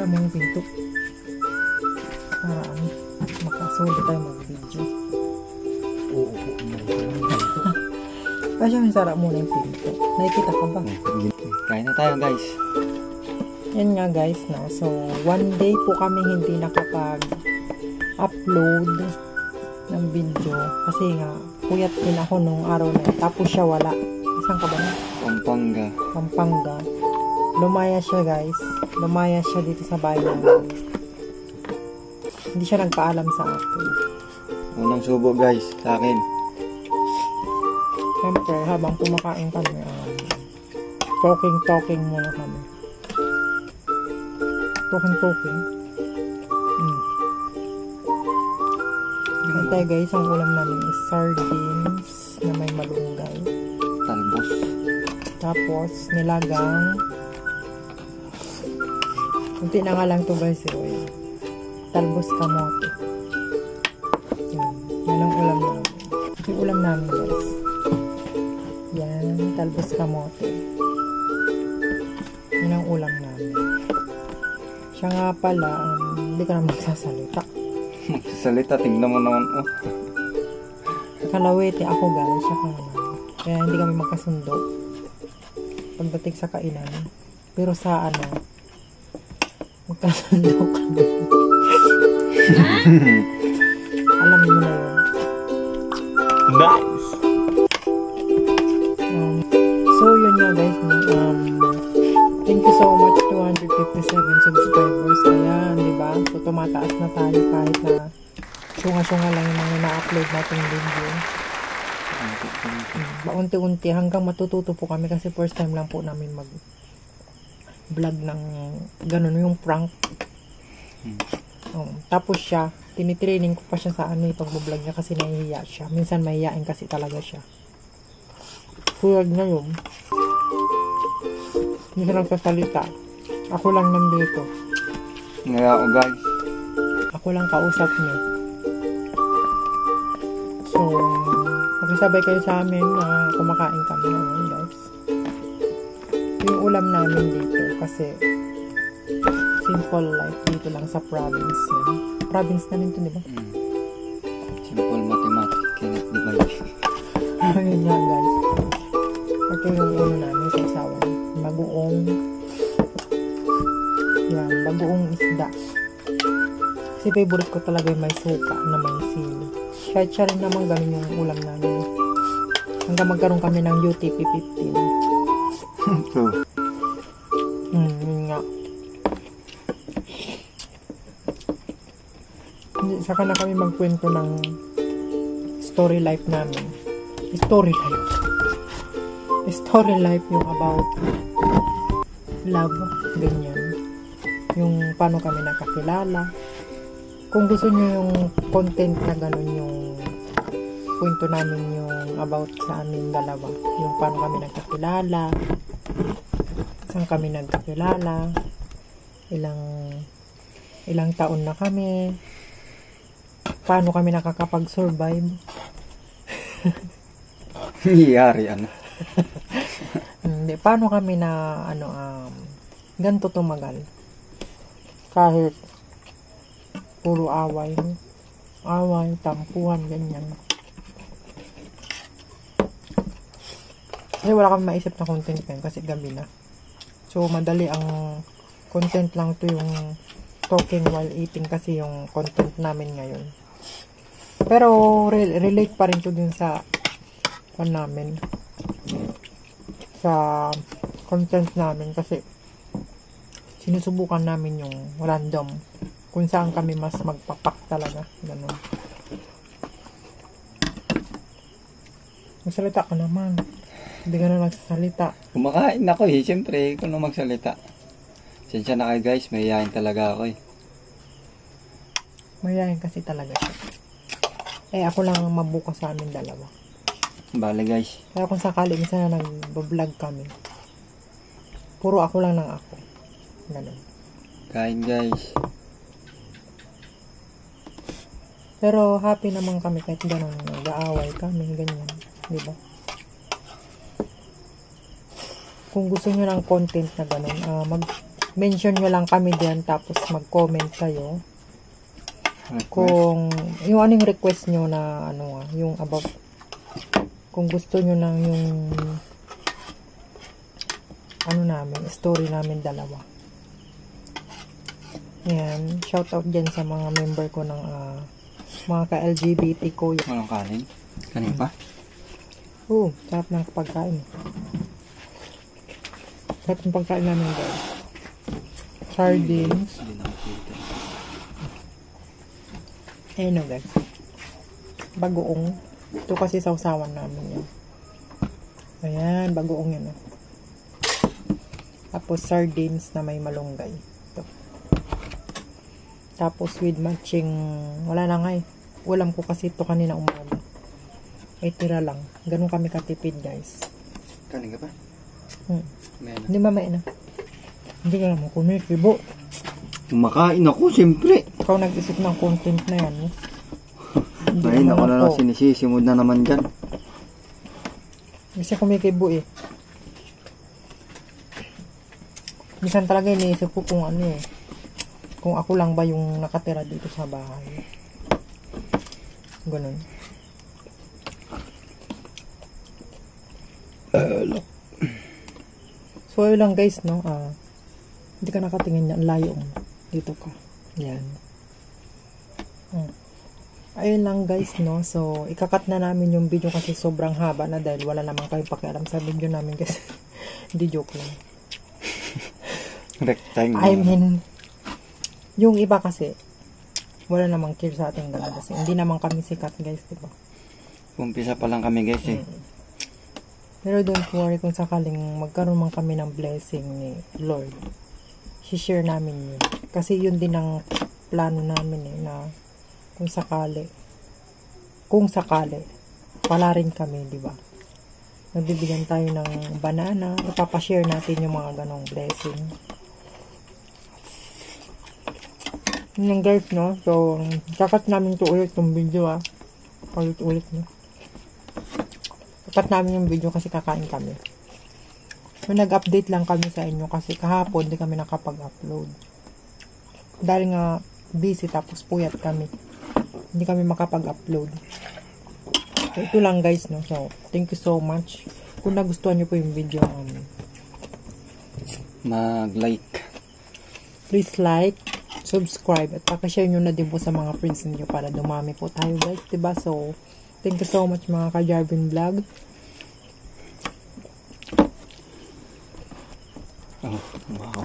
Sara mo yung pinto. Para makasulit tayo mag-video. Oo. Kasi yung sara muna yung pinto. Nakikita ka ba? Kain na tayo guys. Yan nga guys, no? So, one day po kami hindi nakapag-upload ng video. Kasi nga, puyat din ako nung araw na yun. Tapos siya wala. Saan ka ba na? Pampanga. Pampanga. Lumaya siya guys. Lumaya siya dito sa bahay namin. Hindi siya nagpaalam sa akin. Unang subo guys, sa akin. Siyempre, habang kumakain kami, talking muna kami. Talking. Ito guys, ang ulam namin is sardines na may malunggay. Talbos. Tapos, nilagang. Kunti na nga lang to guys, talbos kamote. Yan ang ulam namin. Ito yung ulam namin guys. Yan, talbos kamote. Yan ang ulam namin. Siya nga pala, hindi ka na magsasalita. Magsasalita, tingnan mo naman. Oh. Kalawete ako guys, siya ka naman. Kaya hindi kami magkasundo pagdating sa kainan. Pero sa magkasundo kami. Alam mo na yun. Nice! So yun nga guys, thank you so much, 257 subscribers. Ayan, diba? So tumataas na tayo kahit na syunga-syunga lang yung mga na-upload natin video. Unti-unti hanggang matututo po kami kasi first time lang po namin mag vlog ng ganun, yung prank. Tapos siya, tinitraining ko pa siya sa pag-vlog niya kasi nahihiya siya. Minsan mahihiyain kasi talaga siya. Tulad na yun. Hindi siya nagsasalita. Ako lang nandito. Ngaya ako guys. Ako lang kausap niya. So, makisabay kayo sa amin na kumakain kami ngayon guys. Yung ulam namin dito kasi simple life dito lang sa province yan. Province na rin ito, diba? Simple mathematics, cannot divide. Ayun nga guys. Ito yung ulo namin sa isawan. Bagoong. Yan, bagoong isda. Kasi favorite ko talaga yung may suka na may sili. Kahit siya rin naman ganun yung ulam namin. Hanggang magkaroon kami ng UTP 15. Yun nga. Saka na kami magkwento ng story life namin. Story life yung about love, ganyan. Yung paano kami nakakilala. Kung gusto nyo yung content na ganun, yung kwento namin yung about sa amin dalawa. Yung paano kami nagkakilala, saan kami nagkakilala, ilang taon na kami, paano kami nakakapag-survive. Hiyari Hindi, paano kami na ganito tumagal. Kahit puro away, tampuhan, ganyan. Kasi wala kami maisip na content ngayon kasi gabi na. So, madali ang content lang to, yung talking while eating kasi yung content namin ngayon. Pero, relate pa rin to din sa namin. Sa content namin kasi sinusubukan namin yung random kung saan kami mas magpapak talaga. Ganun. Magsalita ka naman. Hindi ka na nagsasalita. Kumakain ako siyempre, ikaw na magsalita. Sensya na kayo guys, mahihayin talaga ako Mahihayin kasi talaga siya. Ako lang mabuka sa amin dalawa. Bale guys. Kaya kung sakali minsan na nag-vlog kami, puro ako lang ng ako. Ganun. Kain guys. Pero happy naman kami kahit ganun, nag-aaway kami, ganyan. Diba? Kung gusto nyo ng content na ganun, mention nyo lang kami din, tapos mag-comment kayo. Kung, yung anong request nyo na, yung about, kung gusto nyo na yung, story namin dalawa. Yan, shoutout dyan sa mga member ko ng, mga ka-LGBT ko. Walang kanin? Kanin pa? Oo, sarap ng pagkain. Sarap ng pagkain namin guys. Sardines. Hindi nakikita. Ayun o guys. Bagoong. Ito kasi sausawan namin yan. Ayan, bagoong yan o. Tapos sardines na may malunggay. Ito. Tapos with matching, wala na nga eh. Ulam ko kasi ito kanina umaga. Ay tira lang. Ganun kami katipid guys. Kanin ka pa? May na. Hindi mamaya na. Hindi ka naman kumit, Ibo. Kumakain ako, siyempre. Ikaw nag-isip ng content na yan. Eh. Ngayon ako na lang sinisisimod na naman dyan. Kasi kumikibo eh. Minsan talaga iniisip ko kung kung ako lang ba yung nakatira dito sa bahay. Ganun. So yun lang guys, no? Hindi ka nakatingin yan, layo mo. Dito ka. Yan. Ayun lang guys, no? So, ikakat na namin yung video kasi sobrang haba na dahil wala naman kayong pakialam sa video namin kasi hindi joke lang. Rectangle. I mean, yung iba kasi wala namang care sa ating ganun kasi hindi naman kami sikat guys, diba? Umpisa pa lang kami guys eh. Pero don't worry kung sakaling magkaroon man kami ng blessing ni Lord. I-share namin yun. Kasi yun din ang plano namin eh, na kung sakali, pala rin kami, di ba? Magbibigyan tayo ng banana, ipapashare natin yung mga ganong blessing. Yun guys, no? So, kakat namin to ulit yung video, ulit no? Kakat namin yung video kasi kakain kami. So, nag-update lang kami sa inyo kasi kahapon di kami nakapag-upload. Dahil nga busy tapos puyat kami. Hindi kami makapag-upload. So, ito lang guys, no? So, thank you so much. Kung nagustuhan nyo po yung video, mag-like. Please like, subscribe, at pakishare nyo na din po sa mga friends niyo para dumami po tayo guys, diba? So, thank you so much mga ka-Jarvin Vlog. Oh, wow.